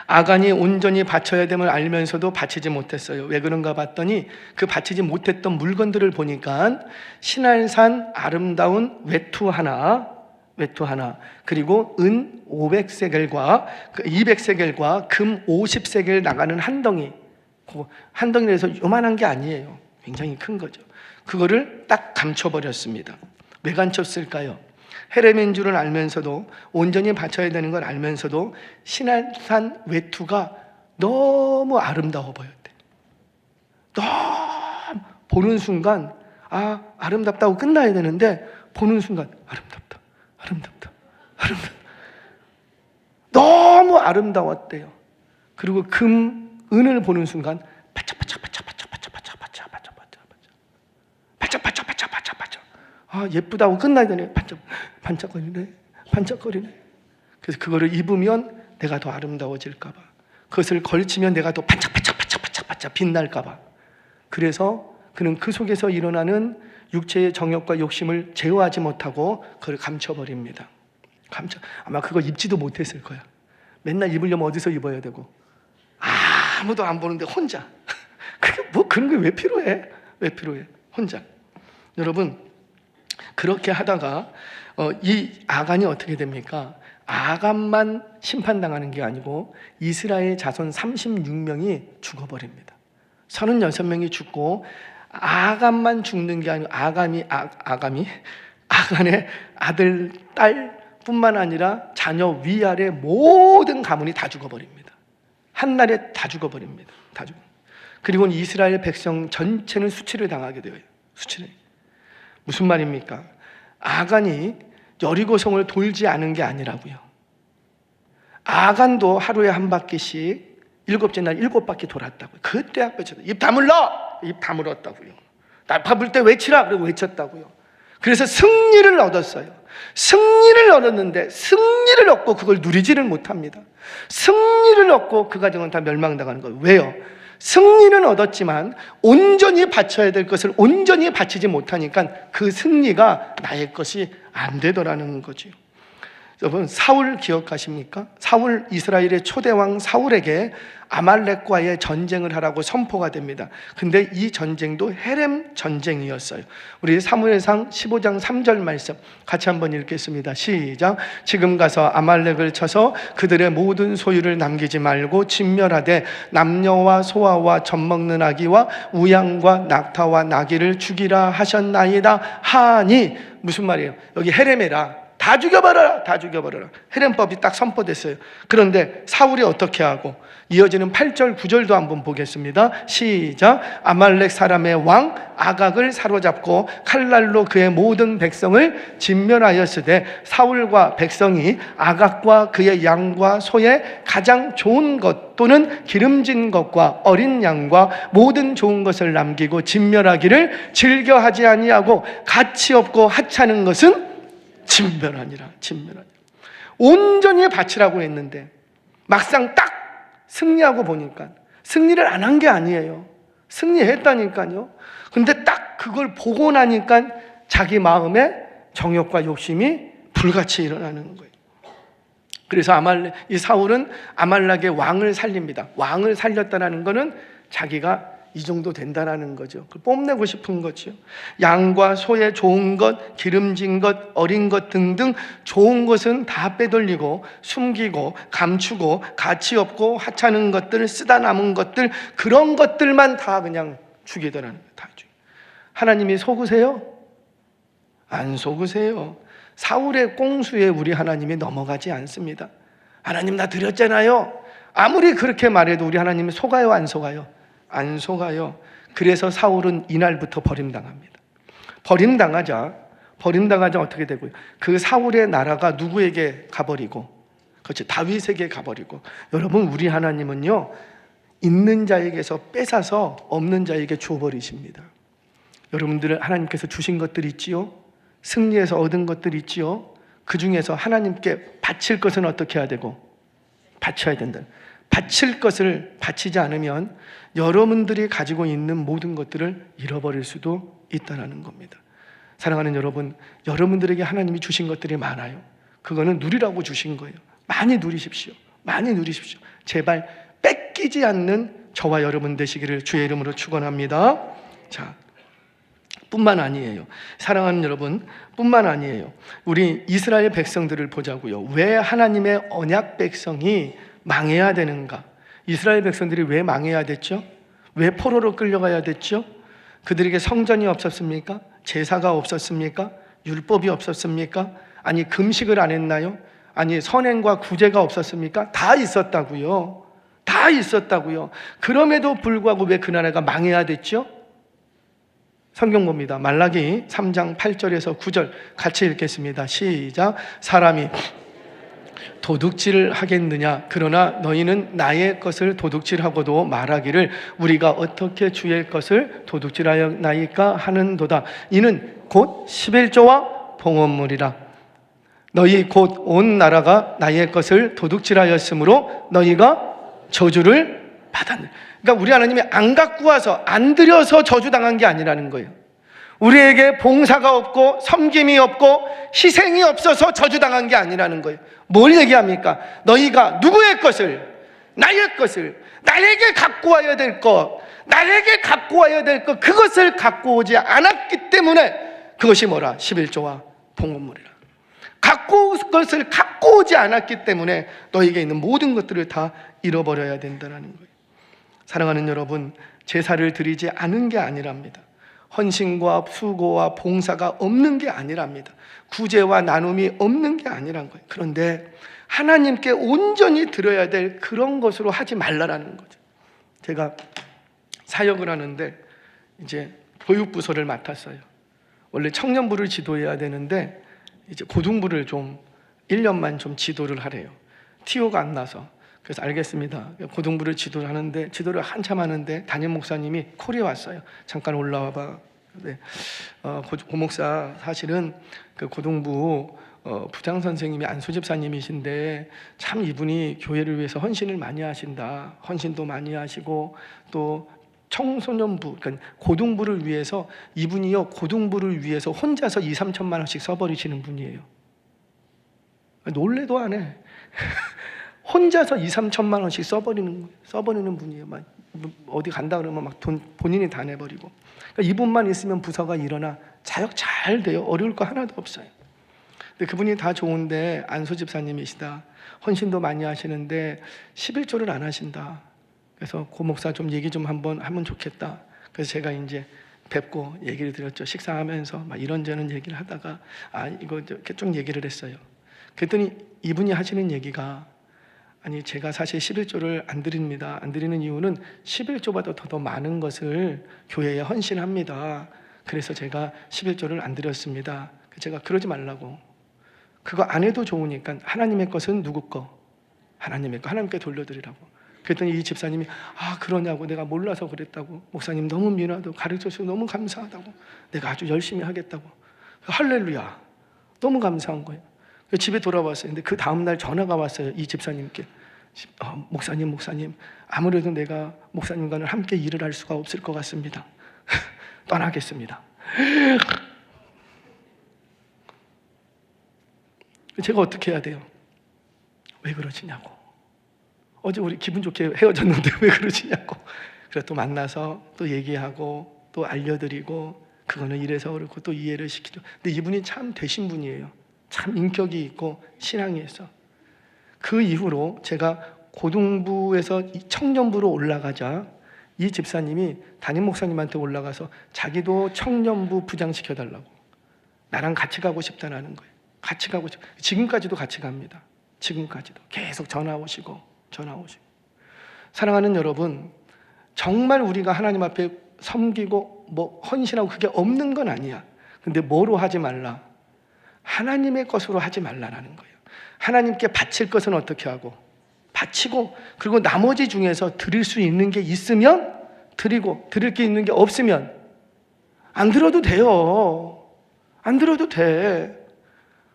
아간이 온전히 바쳐야 됨을 알면서도 바치지 못했어요. 왜 그런가 봤더니 그 바치지 못했던 물건들을 보니까 신할산 아름다운 외투 하나, 그리고 은 500세겔과 200세겔과 금 50세겔 나가는 한 덩이에서 요만한 게 아니에요. 굉장히 큰 거죠. 그거를 딱 감춰버렸습니다. 왜 감췄을까요? 헤레미인 줄은 알면서도, 온전히 바쳐야 되는 걸 알면서도 신할산 외투가 너무 아름다워 보였대. 너무 보는 순간 아름답다고 끝나야 되는데 보는 순간 아름답다. 너무 아름다웠대요. 그리고 은을 보는 순간 예쁘다고 끝나야 되네. 반짝거리네. 그래서 그거를 입으면 내가 더 아름다워질까 봐, 그것을 걸치면 내가 더 반짝반짝 빛날까 봐. 그래서 그는 그 속에서 일어나는 육체의 정욕과 욕심을 제어하지 못하고 그걸 감춰버립니다. 아마 그거 입지도 못했을 거야. 맨날 입으려면 어디서 입어야 되고 아무도 안 보는데 혼자. 그게 뭐 그런 게 왜 필요해? 혼자. 여러분, 그렇게 하다가 이 아간이 어떻게 됩니까? 아간만 심판당하는 게 아니고 이스라엘 자손 36명이 죽어버립니다. 36명이 죽고 아간만 죽는 게 아니고 아간의 아들, 딸 뿐만 아니라 자녀 위아래 모든 가문이 다 죽어버립니다. 한날에 다 죽어버립니다. 그리고 이스라엘 백성 전체는 수치를 당하게 돼요. 무슨 말입니까? 아간이 여리고성을 돌지 않은 게 아니라고요. 아간도 하루에 한 바퀴씩 7째 날 7바퀴 돌았다고요. 그때 앞에서 입 다물었다고요. 바쁠 때 외치라 그러고 외쳤다고요. 그래서 승리를 얻었어요. 승리를 얻었는데 승리를 얻고 그걸 누리지를 못합니다. 승리를 얻고 그 가정은 다 멸망당하는 거예요. 왜요? 승리는 얻었지만 온전히 바쳐야 될 것을 온전히 바치지 못하니까 그 승리가 나의 것이 안 되더라는 거죠. 여러분, 사울 기억하십니까? 사울, 이스라엘의 초대왕 사울에게 아말렉과의 전쟁을 하라고 선포가 됩니다. 근데 이 전쟁도 헤렘 전쟁이었어요. 우리 사무엘상 15장 3절 말씀 같이 한번 읽겠습니다. 시작. 지금 가서 아말렉을 쳐서 그들의 모든 소유를 남기지 말고 진멸하되 남녀와 소아와 젖먹는 아기와 우양과 낙타와 나귀를 죽이라 하셨나이다 하니, 무슨 말이에요? 여기 헤렘이라 다 죽여버려라, 다 죽여버려라. 헤렘법이 딱 선포됐어요. 그런데 사울이 어떻게 하고, 이어지는 8절 9절도 한번 보겠습니다. 시작. 아말렉 사람의 왕 아각을 사로잡고 칼날로 그의 모든 백성을 진멸하였으되 사울과 백성이 아각과 그의 양과 소의 가장 좋은 것 또는 기름진 것과 어린 양과 모든 좋은 것을 남기고 진멸하기를 즐겨하지 아니하고 가치 없고 하찮은 것은 진멸하니라. 진멸하니라. 온전히 바치라고 했는데 막상 딱 승리하고 보니까 승리를 안 한 게 아니에요. 승리했다니까요. 근데 딱 그걸 보고 나니까 자기 마음에 정욕과 욕심이 불같이 일어나는 거예요. 그래서 이 사울은 아말렉의 왕을 살립니다. 왕을 살렸다는 것은 자기가 이 정도 된다라는 거죠. 그걸 뽐내고 싶은 거죠. 양과 소의 좋은 것, 기름진 것, 어린 것 등등 좋은 것은 다 빼돌리고 숨기고 감추고 가치 없고 하찮은 것들, 쓰다 남은 것들, 그런 것들만 다 그냥 죽이더라는 거예요. 다 죽여. 하나님이 속으세요? 안 속으세요. 사울의 꽁수에 우리 하나님이 넘어가지 않습니다. 하나님 나 드렸잖아요. 아무리 그렇게 말해도 우리 하나님이 속아요, 안 속아요? 안 속아요. 그래서 사울은 이날부터 버림당합니다. 버림당하자 어떻게 되고요? 그 사울의 나라가 누구에게 가버리고, 그렇죠, 다윗에게 가버리고. 여러분, 우리 하나님은요, 있는 자에게서 뺏어서 없는 자에게 주어버리십니다. 여러분들 하나님께서 주신 것들이 있지요, 승리해서 얻은 것들이 있지요. 그 중에서 하나님께 바칠 것은 어떻게 해야 되고? 바쳐야 된다. 바칠 것을 바치지 않으면 여러분들이 가지고 있는 모든 것들을 잃어버릴 수도 있다는 겁니다. 사랑하는 여러분, 여러분들에게 하나님이 주신 것들이 많아요. 그거는 누리라고 주신 거예요. 많이 누리십시오. 많이 누리십시오. 제발 뺏기지 않는 저와 여러분 되시기를 주의 이름으로 축원합니다. 자, 뿐만 아니에요. 사랑하는 여러분, 뿐만 아니에요. 우리 이스라엘 백성들을 보자고요. 왜 하나님의 언약 백성이 망해야 되는가? 이스라엘 백성들이 왜 망해야 됐죠? 왜 포로로 끌려가야 됐죠? 그들에게 성전이 없었습니까? 제사가 없었습니까? 율법이 없었습니까? 아니 금식을 안 했나요? 아니 선행과 구제가 없었습니까? 다 있었다고요. 다 있었다고요. 그럼에도 불구하고 왜 그 나라가 망해야 됐죠? 성경 봅니다. 말라기 3장 8절에서 9절 같이 읽겠습니다. 시작. 사람이 도둑질을 하겠느냐? 그러나 너희는 나의 것을 도둑질하고도 말하기를 우리가 어떻게 주의 것을 도둑질하였나이까 하는도다. 이는 곧 11조와 봉헌물이라. 너희 곧 온 나라가 나의 것을 도둑질하였으므로 너희가 저주를 받았네. 그러니까 우리 하나님이 안 갖고 와서 안 드려서 저주당한 게 아니라는 거예요. 우리에게 봉사가 없고 섬김이 없고 희생이 없어서 저주당한 게 아니라는 거예요. 뭘 얘기합니까? 너희가 누구의 것을, 나의 것을, 나에게 갖고 와야 될 것, 나에게 갖고 와야 될 것, 그것을 갖고 오지 않았기 때문에 그것이 뭐라? 11조와 봉헌물이라. 갖고 올 것을 갖고 오지 않았기 때문에 너희에게 있는 모든 것들을 다 잃어버려야 된다는 거예요. 사랑하는 여러분, 제사를 드리지 않은 게 아니랍니다. 헌신과 수고와 봉사가 없는 게 아니랍니다. 구제와 나눔이 없는 게 아니란 거예요. 그런데 하나님께 온전히 드려야 될 그런 것으로 하지 말라라는 거죠. 제가 사역을 하는데 이제 보육부서를 맡았어요. 원래 청년부를 지도해야 되는데 이제 고등부를 좀 1년만 좀 지도를 하래요. 티오가 안 나서. 그래서 알겠습니다. 고등부를 지도를 하는데, 지도를 한참 하는데 담임 목사님이 콜이 왔어요. 잠깐 올라와 봐. 네. 고목사 사실은 그 고등부 부장 선생님이 안수 집사님이신데 참 이분이 교회를 위해서 헌신을 많이 하신다. 헌신도 많이 하시고 또 청소년부, 그러니까 고등부를 위해서 이분이요 고등부를 위해서 혼자서 2-3천만 원씩 써버리시는 분이에요. 놀래도 안 해. 혼자서 2-3천만 원씩 써버리는 분이에요. 막 어디 간다 그러면 막 돈 본인이 다 내버리고. 그러니까 이분만 있으면 부서가 일어나 자역 잘 돼요. 어려울 거 하나도 없어요. 근데 그분이 다 좋은데 안수 집사님이시다. 헌신도 많이 하시는데 11조를 안 하신다. 그래서 고 목사 좀 얘기 좀 한번 하면 좋겠다. 그래서 제가 이제 뵙고 얘기를 드렸죠. 식사하면서 막 이런저런 얘기를 하다가 이거 이렇게 쭉 얘기를 했어요. 그랬더니 이분이 하시는 얘기가 아니 제가 사실 11조를 안 드립니다. 안 드리는 이유는 11조보다 더 많은 것을 교회에 헌신합니다. 그래서 제가 11조를 안 드렸습니다. 제가 그러지 말라고. 그거 안 해도 좋으니까 하나님의 것은 누구 거? 하나님의 거 하나님께 돌려드리라고. 그랬더니 이 집사님이 그러냐고. 내가 몰라서 그랬다고. 목사님 너무 미안하다고. 가르쳐주셔서 너무 감사하다고. 내가 아주 열심히 하겠다고. 할렐루야. 너무 감사한 거예요. 집에 돌아왔어요. 근데 그 다음날 전화가 왔어요. 이 집사님께. 목사님 아무래도 내가 목사님과는 함께 일을 할 수가 없을 것 같습니다. 떠나겠습니다. 제가 어떻게 해야 돼요? 왜 그러시냐고. 어제 우리 기분 좋게 헤어졌는데 왜 그러시냐고. 그래서 또 만나서 또 얘기하고 또 알려드리고 그거는 이래서 그렇고 또 이해를 시키죠. 근데 이분이 참 되신 분이에요. 참 인격이 있고 신앙이 있어. 그 이후로 제가 고등부에서 청년부로 올라가자 이 집사님이 담임 목사님한테 올라가서 자기도 청년부 부장시켜달라고. 나랑 같이 가고 싶다는 거예요. 같이 가고 싶. 지금까지도 같이 갑니다. 지금까지도 계속 전화 오시고. 사랑하는 여러분, 정말 우리가 하나님 앞에 섬기고 뭐 헌신하고 그게 없는 건 아니야. 근데 뭐로 하지 말라? 하나님의 것으로 하지 말라라는 거예요. 하나님께 바칠 것은 어떻게 하고? 바치고, 그리고 나머지 중에서 드릴 수 있는 게 있으면 드리고, 드릴 게 있는 게 없으면 안 드려도 돼요. 안 드려도 돼.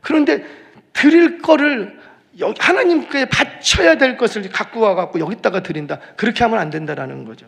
그런데 드릴 거를 하나님께 바쳐야 될 것을 갖고 와갖고 여기다가 드린다. 그렇게 하면 안 된다라는 거죠.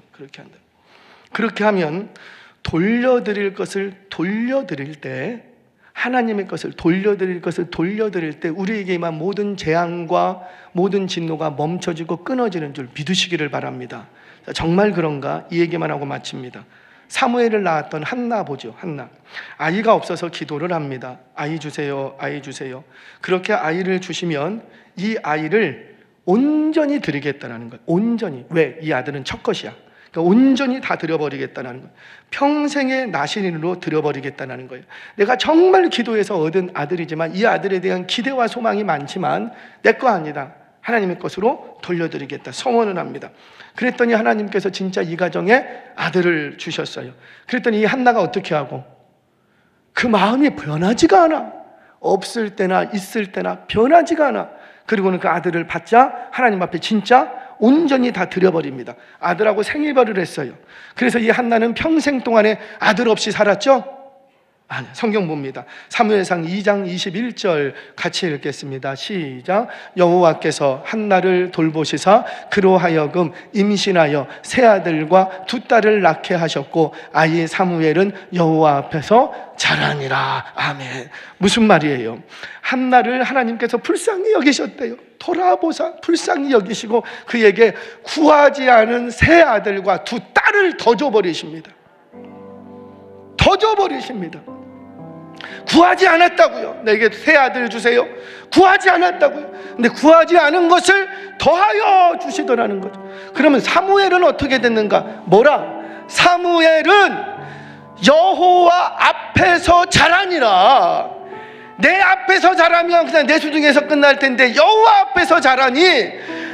그렇게 하면 돌려드릴 것을 돌려드릴 때, 하나님의 것을 돌려드릴 때 우리에게 임한 모든 재앙과 모든 진노가 멈춰지고 끊어지는 줄 믿으시기를 바랍니다. 정말 그런가? 이 얘기만 하고 마칩니다. 사무엘을 낳았던 한나 보죠. 한나. 아이가 없어서 기도를 합니다. 아이 주세요. 아이 주세요. 그렇게 아이를 주시면 이 아이를 온전히 드리겠다는 거예요. 온전히. 왜? 이 아들은 첫 것이야. 그러니까 온전히 다 드려버리겠다는 거예요. 평생의 나신인으로 드려버리겠다는 거예요. 내가 정말 기도해서 얻은 아들이지만 이 아들에 대한 기대와 소망이 많지만 내 거 아니다. 하나님의 것으로 돌려드리겠다. 성원을 합니다. 그랬더니 하나님께서 진짜 이 가정에 아들을 주셨어요. 그랬더니 이 한나가 어떻게 하고? 그 마음이 변하지가 않아. 없을 때나 있을 때나 변하지가 않아. 그리고는 그 아들을 받자 하나님 앞에 진짜 온전히 다 드려버립니다. 아들하고 생일별을 했어요. 그래서 이 한나는 평생 동안에 아들 없이 살았죠? 아니, 성경 봅니다. 사무엘상 2장 21절 같이 읽겠습니다. 시작. 여호와께서 한나를 돌보시사 그로 하여금 임신하여 세 아들과 두 딸을 낳게 하셨고 아이 사무엘은 여호와 앞에서 자라니라. 아멘. 무슨 말이에요? 한나를 하나님께서 불쌍히 여기셨대요. 돌아보사 불쌍히 여기시고 그에게 구하지 않은 세 아들과 두 딸을 더 줘버리십니다. 더 줘버리십니다. 구하지 않았다고요. 내게 세 아들 주세요. 구하지 않았다고요. 근데 구하지 않은 것을 더하여 주시더라는 거죠. 그러면 사무엘은 어떻게 됐는가? 뭐라? 사무엘은 여호와 앞에서 자라니라. 내 앞에서 자라면 그냥 내 수중에서 끝날 텐데 여호와 앞에서 자라니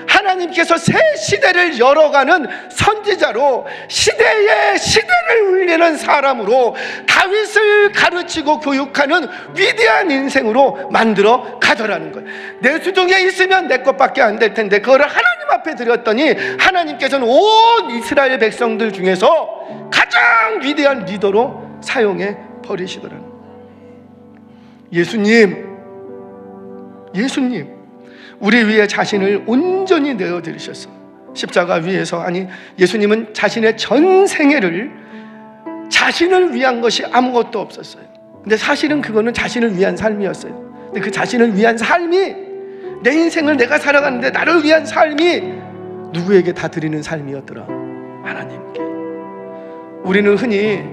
하나님께서 새 시대를 열어가는 선지자로 시대의 시대를 울리는 사람으로 다윗을 가르치고 교육하는 위대한 인생으로 만들어 가더라는 거예요. 내 수중에 있으면 내 것밖에 안 될 텐데 그거를 하나님 앞에 드렸더니 하나님께서는 온 이스라엘 백성들 중에서 가장 위대한 리더로 사용해 버리시더라는 거예요. 예수님 우리 위해 자신을 온전히 내어드리셨어요. 십자가 위에서, 아니 예수님은 자신의 전 생애를 자신을 위한 것이 아무것도 없었어요. 근데 사실은 그거는 자신을 위한 삶이었어요. 근데 그 자신을 위한 삶이, 내 인생을 내가 살아가는데 나를 위한 삶이 누구에게 다 드리는 삶이었더라? 하나님께. 우리는 흔히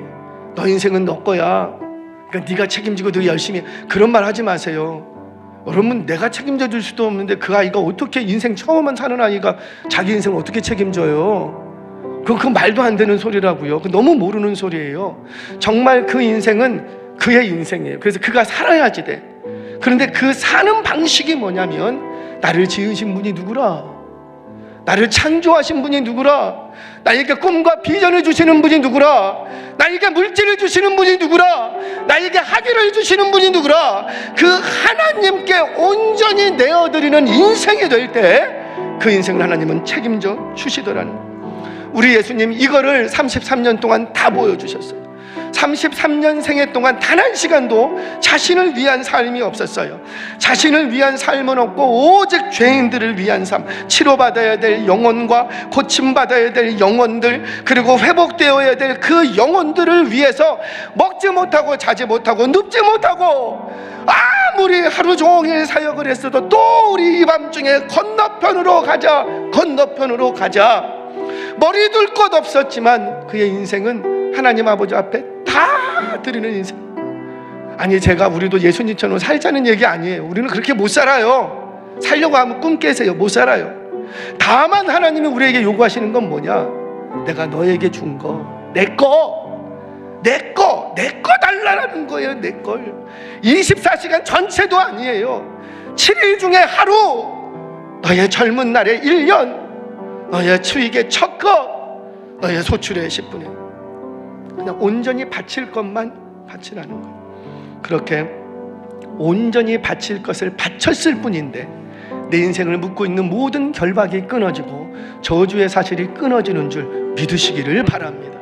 너 인생은 너 거야, 그러니까 네가 책임지고 너 열심히, 그런 말 하지 마세요. 여러분, 내가 책임져 줄 수도 없는데 그 아이가 어떻게, 인생 처음 사는 아이가 자기 인생을 어떻게 책임져요? 그 말도 안 되는 소리라고요. 그 너무 모르는 소리예요. 정말 그 인생은 그의 인생이에요. 그래서 그가 살아야지 돼. 그런데 그 사는 방식이 뭐냐면, 나를 지으신 분이 누구라? 나를 창조하신 분이 누구라? 나에게 꿈과 비전을 주시는 분이 누구라? 나에게 물질을 주시는 분이 누구라? 나에게 학위를 주시는 분이 누구라? 그 하나님께 온전히 내어드리는 인생이 될 때 그 인생을 하나님은 책임져 주시더라는 거예요. 우리 예수님 이거를 33년 동안 다 보여주셨어요. 33년 생애 동안 단 한 시간도 자신을 위한 삶이 없었어요. 자신을 위한 삶은 없고 오직 죄인들을 위한 삶, 치료받아야 될 영혼과 고침받아야 될 영혼들, 그리고 회복되어야 될 그 영혼들을 위해서 먹지 못하고 자지 못하고 눕지 못하고 아무리 하루 종일 사역을 했어도 또 우리 이 밤중에 건너편으로 가자, 건너편으로 가자. 머리 둘 것 없었지만 그의 인생은 하나님 아버지 앞에 다 드리는 인생. 아니, 우리도 예수님처럼 살자는 얘기 아니에요. 우리는 그렇게 못 살아요. 살려고 하면 꿈 깨세요. 못 살아요. 다만 하나님이 우리에게 요구하시는 건 뭐냐? 내가 너에게 준 거, 내 거 달라라는 거예요. 내 걸. 24시간 전체도 아니에요. 7일 중에 하루, 너의 젊은 날의 1년, 너의 수익의 첫 것, 너의 소출의 10분의 1. 그냥 온전히 바칠 것만 바치라는 거예요. 그렇게 온전히 바칠 것을 바쳤을 뿐인데 내 인생을 묶고 있는 모든 결박이 끊어지고 저주의 사실이 끊어지는 줄 믿으시기를 바랍니다.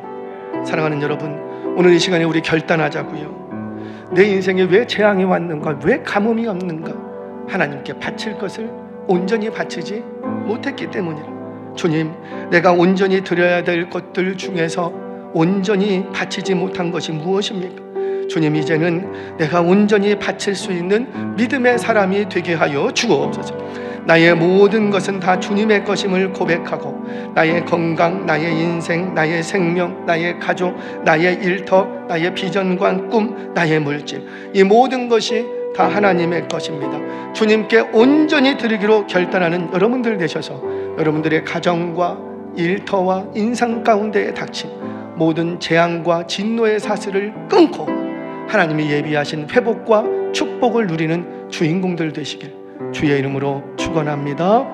사랑하는 여러분, 오늘 이 시간에 우리 결단하자고요. 내 인생에 왜 재앙이 왔는가? 왜 가뭄이 없는가? 하나님께 바칠 것을 온전히 바치지 못했기 때문이라. 주님, 내가 온전히 드려야 될 것들 중에서 온전히 바치지 못한 것이 무엇입니까? 주님, 이제는 내가 온전히 바칠 수 있는 믿음의 사람이 되게 하여 주옵소서. 나의 모든 것은 다 주님의 것임을 고백하고 나의 건강, 나의 인생, 나의 생명, 나의 가족, 나의 일터, 나의 비전과 꿈, 나의 물질, 이 모든 것이 다 하나님의 것입니다. 주님께 온전히 드리기로 결단하는 여러분들 되셔서 여러분들의 가정과 일터와 인상 가운데에 닥친 모든 재앙과 진노의 사슬을 끊고 하나님이 예비하신 회복과 축복을 누리는 주인공들 되시길 주의 이름으로 축원합니다.